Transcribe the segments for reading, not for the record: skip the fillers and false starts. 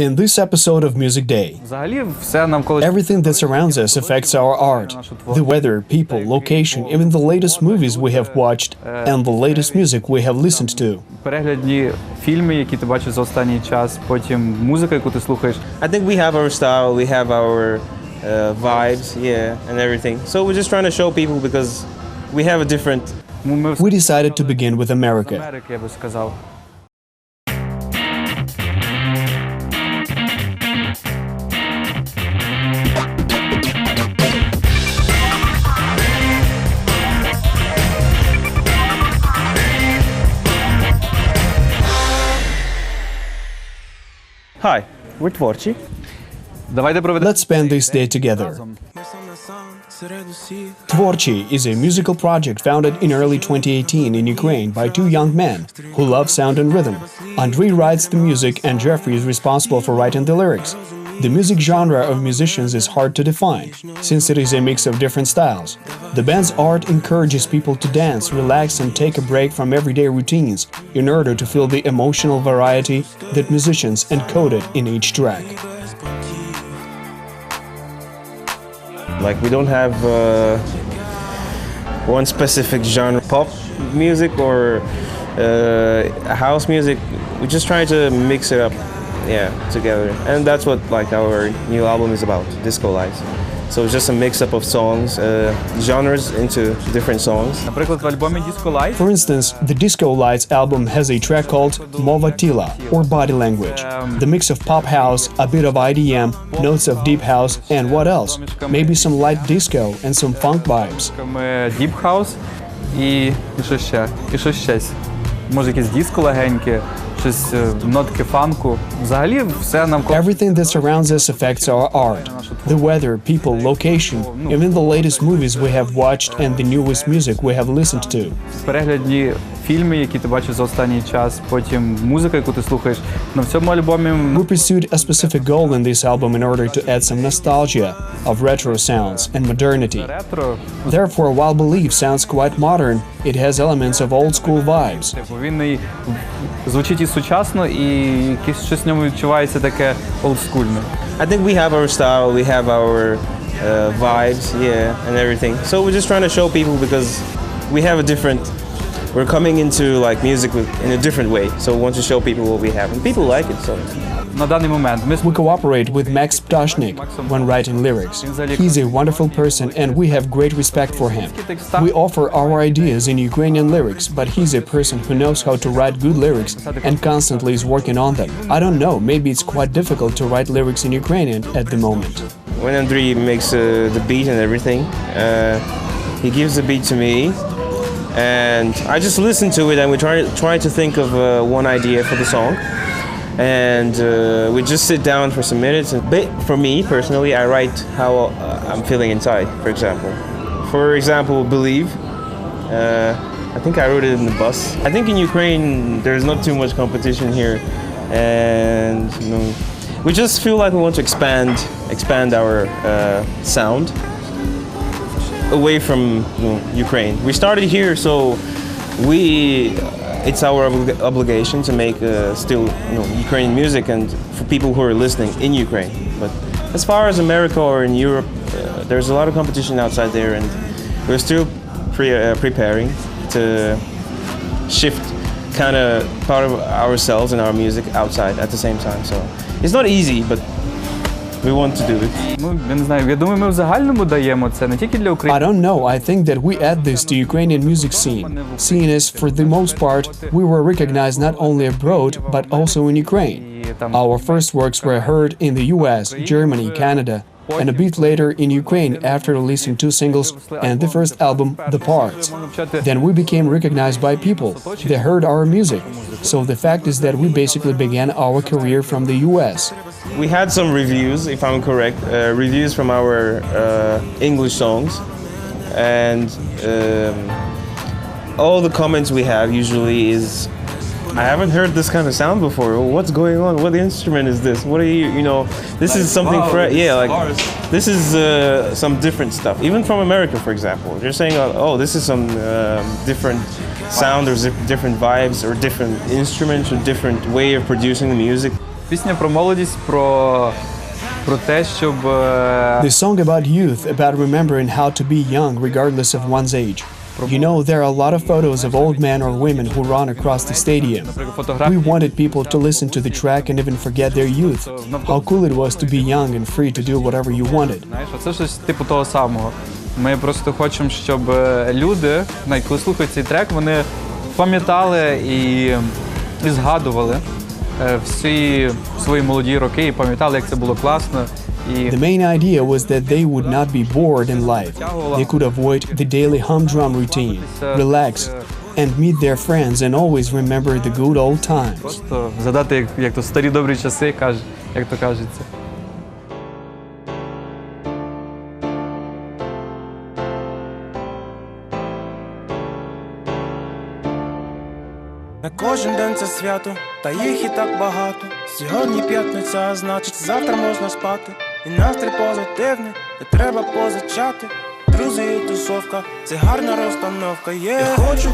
In this episode of Music Day, everything that surrounds us affects our art. The weather, people, location, even the latest movies we have watched and the latest music we have listened to. Фільми, які ти бачиш за останній час, потім музика, яку ти слухаєш. I think we have our style, we have our vibes, yeah, and everything. So we're just trying to show people because we have a different... We decided to begin with America. Я би сказав. Hi, we're TVORCHI. Let's spend this day together. TVORCHI is a musical project founded in early 2018 in Ukraine by two young men who love sound and rhythm. Andriy writes the music and Jeffrey is responsible for writing the lyrics. The music genre of musicians is hard to define, since it is a mix of different styles. The band's art encourages people to dance, relax and take a break from everyday routines in order to feel the emotional variety that musicians encoded in each track. Like, we don't have one specific genre, pop music or house music. We just try to mix it up, together. And that's what our new album is about, Disco Lights. So it's just a mix-up of songs, genres into different songs. For instance, the Disco Lights album has a track called Mova Tila, or Body Language. The mix of pop house, a bit of IDM, notes of deep house, and what else? Maybe some light disco and some funk vibes. Deep house і щось ще, і щось щось. Може якесь диско легеньке, щось нотки фанку. Взагалі все навколо. Everything that surrounds us affects our art. The weather, people, location, even the latest movies we have watched and the newest music we have listened to. Перегляді фільми, які ти бачиш за останній час, потім музика, яку ти слухаєш. На цьому альбомі We pursued a specific goal in this album in order to add some nostalgia of retro sounds and modernity. Therefore, while Believe sounds quite modern, it has elements of old school vibes. Він звучить і сучасно, і щось в ньому відчувається таке олдскульне. I think we have our style, we have our vibes, and everything. So we're just trying to show people because we have a different... We're coming into music in a different way. So we want to show people what we have, and people like it. So. На даний момент we cooperate with Max Ptashnik when writing lyrics. He's a wonderful person and we have great respect for him. We offer our ideas in Ukrainian lyrics, but he's a person who knows how to write good lyrics and constantly is working on them. I don't know, maybe it's quite difficult to write lyrics in Ukrainian at the moment. When Andriy makes the beat and everything, he gives the beat to me, and I just listen to it and we try to think of one idea for the song. And we just sit down for some minutes. And for me, personally, I write how I'm feeling inside, for example. For example, Believe. I think I wrote it in the bus. I think in Ukraine, there's not too much competition here. And we just feel like we want to expand our sound away from Ukraine. We started here, so it's our obligation to make still Ukrainian music and for people who are listening in Ukraine. But as far as America or in Europe, there's a lot of competition outside there, and we're still preparing to shift kind of part of ourselves and our music outside at the same time. So it's not easy, but we want to do it. Я не знаю, я думаю, ми в загальному даємо це не тільки для України. I don't know, I think that we add this to Ukrainian music scene, seeing as for the most part we were recognized not only abroad but also in Ukraine. Our first works were heard in the US, Germany, Canada, and a bit later in Ukraine after releasing 2 singles and the first album, The Parts. Then we became recognized by people. They heard our music. So the fact is that we basically began our career from the US. We had some reviews, if I'm correct, reviews from our English songs. And all the comments we have usually is, I haven't heard this kind of sound before. What's going on? What instrument is this? What are this is something fresh. This is some different stuff. Even from America, for example. You're saying, oh, this is some different sound or different vibes or different instruments or different way of producing the music. Пісня про молодість, про те, щоб... The song about youth, about remembering how to be young regardless of one's age. You know, there are a lot of photos of old men or women who run across the stadium. We wanted people to listen to the track and even forget their youth. How cool it was to be young and free to do whatever you wanted. Знаєш, це щось типу того самого. Ми просто хочемо, щоб люди, коли слухають цей трек, вони пам'ятали і згадували всі свої молоді роки і пам'ятали, як це було класно. The main idea was that they would not be bored in life. They could avoid the daily humdrum routine, relax, and meet their friends and always remember the good old times. Просто згадати, як то старі добрі часи, як то кажеться. Не кожен день це свято, та їх і так багато. Сьогодні п'ятниця, а значить завтра можна спати. І настрій позитивний, не треба позичати. Друзі і тусовка, це гарна розстановка, є. Я хочу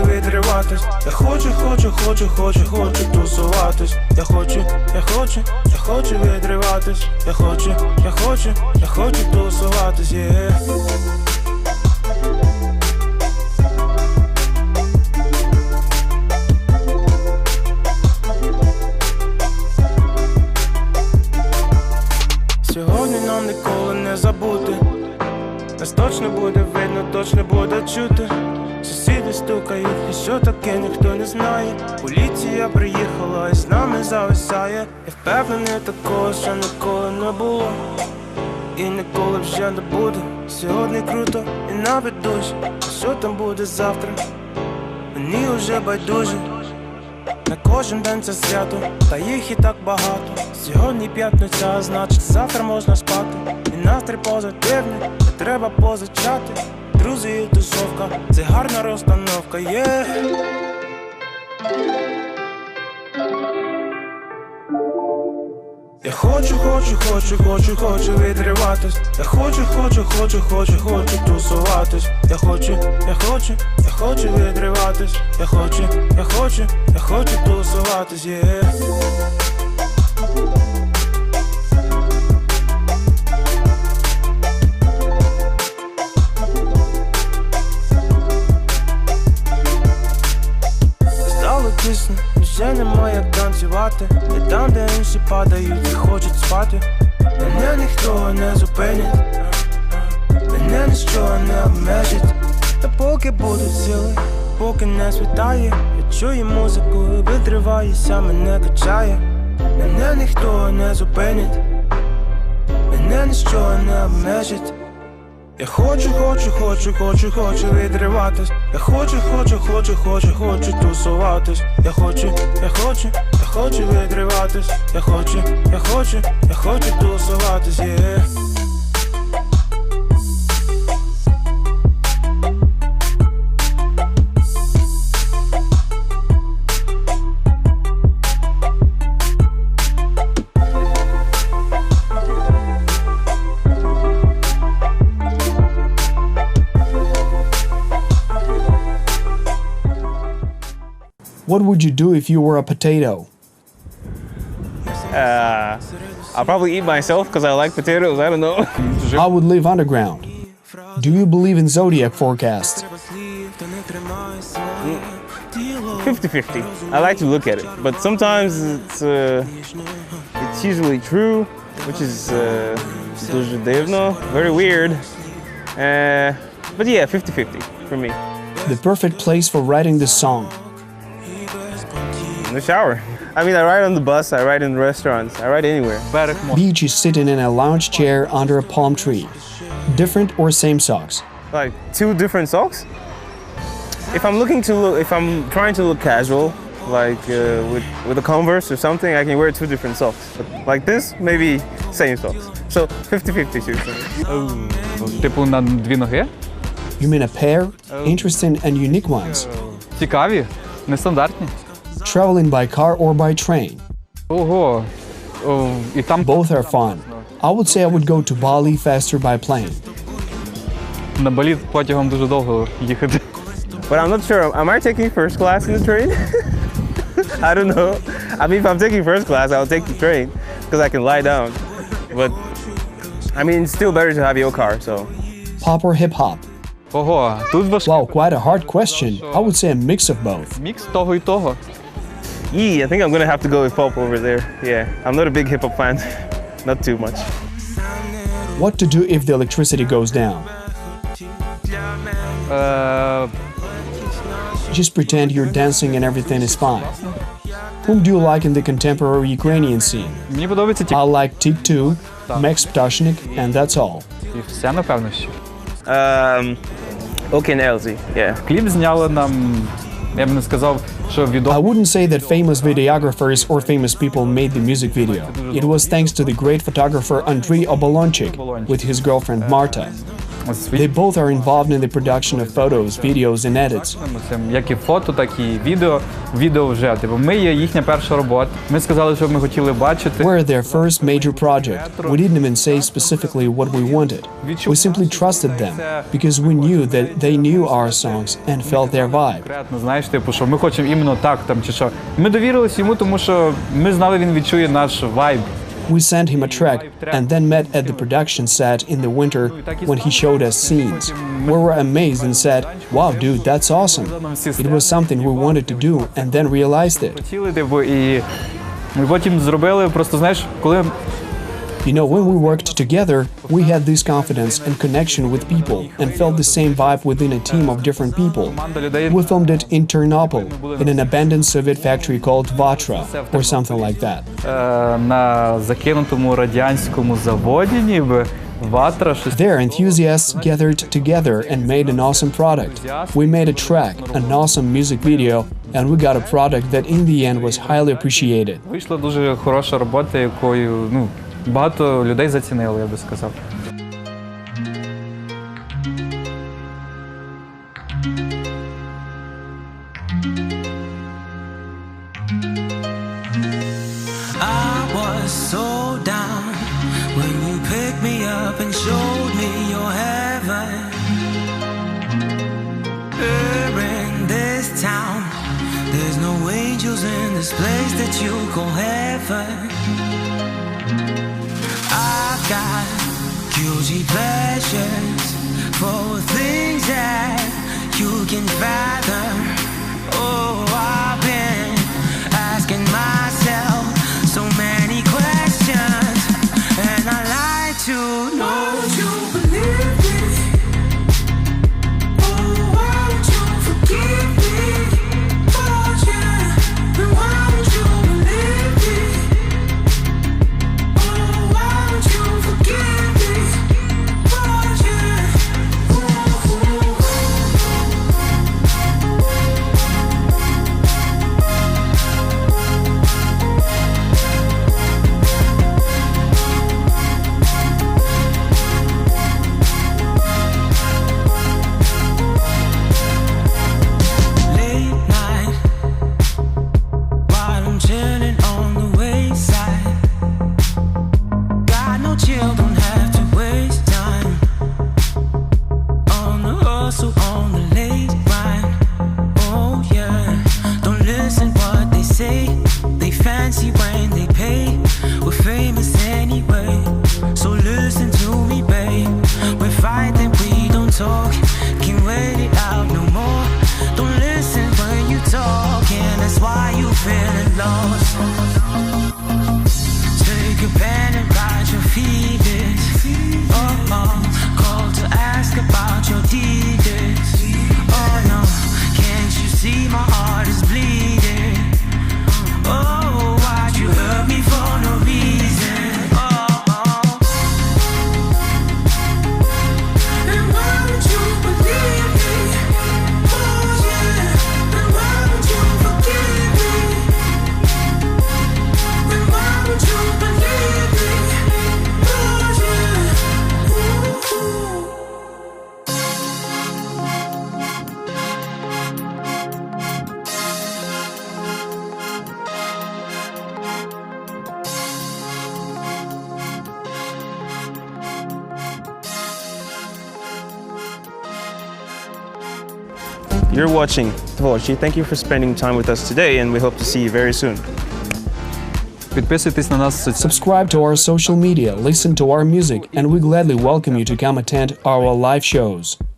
відриватись. Я хочу тусуватись. Я хочу відриватись. Я хочу тусуватись, є. Сьогодні нам ніколи не забути. Нас точно буде видно, точно буде чути. Сусіди стукають, і що таке, ніхто не знає. Поліція приїхала і з нами зависає. Я впевнений, такого ще ніколи не було. І ніколи вже не буде. Сьогодні круто і наведусь. А що там буде завтра? Мені уже байдуже. Не кожен день це свято, та їх і так багато. Сьогодні п'ятниця, а значить завтра можна спати. І настрій позитивний, не треба позичати. Друзі і тусовка, це гарна розстановка, є. Я хочу відриватись. Я хочу тусуватись. Я хочу відриватись. Я хочу тусуватись, є. Стало тісно, вже немає як танцювати. Не там, де інші падають і хочуть спати. Мене ніхто не зупинить, мене ніщо не обмежить. Та поки будуть сили, поки не світає, я чую музику, витриваюся, мене качає. Мене ніхто не зупинить, мене ніщо не обмежить. Я хочу відриватись. Я хочу тусуватись. Я хочу відриватись. Я хочу тусуватись, yeah. What would you do if you were a potato? I'll probably eat myself because I like potatoes. I don't know. I would live underground. Do you believe in zodiac forecasts? 50-50. I like to look at it, but sometimes it's usually true, which is дуже дивно, very weird. But yeah, 50-50 for me. The perfect place for writing this song. In the shower. I mean, I write on the bus, I write in restaurants, I write anywhere. Берег моря. Beach is sitting in a lounge chair under a palm tree. Different or same socks? Like 2 different socks. If I'm trying to look casual, like with a Converse or something, I can wear 2 different socks. But like this, maybe same socks. So 50-50 shoes. Типу на 2 ноги? You mean a pair? Interesting and unique ones. Цікаві, нестандартні. Traveling by car or by train? Ого. І там Both are fun. I would say I would go to Bali faster by plane. на Балі потягом дуже довго їхати. But I'm not sure. Am I taking first class in the train? I don't know. I mean, if I'm taking first class, I'll take the train because I can lie down. But I mean, it's still better to have your car, so. Pop or hip-hop? Ого, тут важко. Wow, quite a hard question. I would say a mix of both. Мікс того і того. I think I'm gonna have to go with pop over there. Yeah, I'm not a big hip-hop fan. Not too much. What to do if the electricity goes down? Just pretend you're dancing and everything is fine. Whom do you like in the contemporary Ukrainian scene? Мені подобається I like Tik2, Max Ptashnik, and that's all. І все, напевно, що. Okay, and Elsie, yeah. Кліп зняли нам, я б не сказав, що I відомо. wouldn't say that famous videographers or famous people made the music video. It was thanks to the great photographer Andriy with his girlfriend Marta. They both are involved in the production of photos, videos, and edits. Як і фото, так і відео. Відео вже, ми є їхня перша робота. Ми сказали, що ми хотіли бачити. We're their first major project. We didn't even say specifically what we wanted. We simply trusted them because we knew that they knew our songs and felt their vibe. Конкретно, знаєш, що ми хочемо іменно так, чи що. Ми довірились йому, тому що ми знали, він відчує наш вайб. We sent him a track and then met at the production set in the winter when he showed us scenes. We were amazed and said, "Wow, dude, that's awesome." It was something we wanted to do and then realized it. І ми потім зробили, просто, знаєш, коли... You know, when we worked together, we had this confidence and connection with people and felt the same vibe within a team of different people. We filmed it in Ternopil, in an abandoned Soviet factory called Vatra, or something like that. На закинутому радянському заводі, ніби, Ватра. There, enthusiasts gathered together and made an awesome product. We made a track, an awesome music video, and we got a product that in the end was highly appreciated. Вийшла дуже хороша робота, якою, багато людей зацінили, я би сказав. I was so down when you picked me up and showed me your heaven. Here in this town, there's no angels in this place that you call heaven. I've got guilty pleasures for things that you can fathom. Oh, I've been asking myself so many questions, and I like to know. Why would you believe me? Oh, why would you forgive me? Oh, yeah. And why would you believe me? Oh, why would you forgive me? Oh, yeah. Ooh. Late night, while I'm chilling on the wayside. Got no chill, don't have to waste time. On the hustle, on the late grind. Oh yeah, don't listen what they say. They fancy when they pay. We're famous anyway, so listen to me, babe. We're fighting, we don't talk. Can't wait it out no more. Don't listen when you talk, and that's why you feeling lost. Take a pen and write your feelings. Call to ask about your deeds. Oh no, can't you see my heart is bleeding? Oh, why'd you hurt me for no reason? And why would you believe me? Oh yeah. And why would you forgive me? And why would you believe me? Oh yeah. Ooh. You're watching TVORCHI. Thank you for spending time with us today, and we hope to see you very soon. Підписуйтесь на нас в соцсетях. Subscribe to our social media, listen to our music, and we gladly welcome you to come attend our live shows.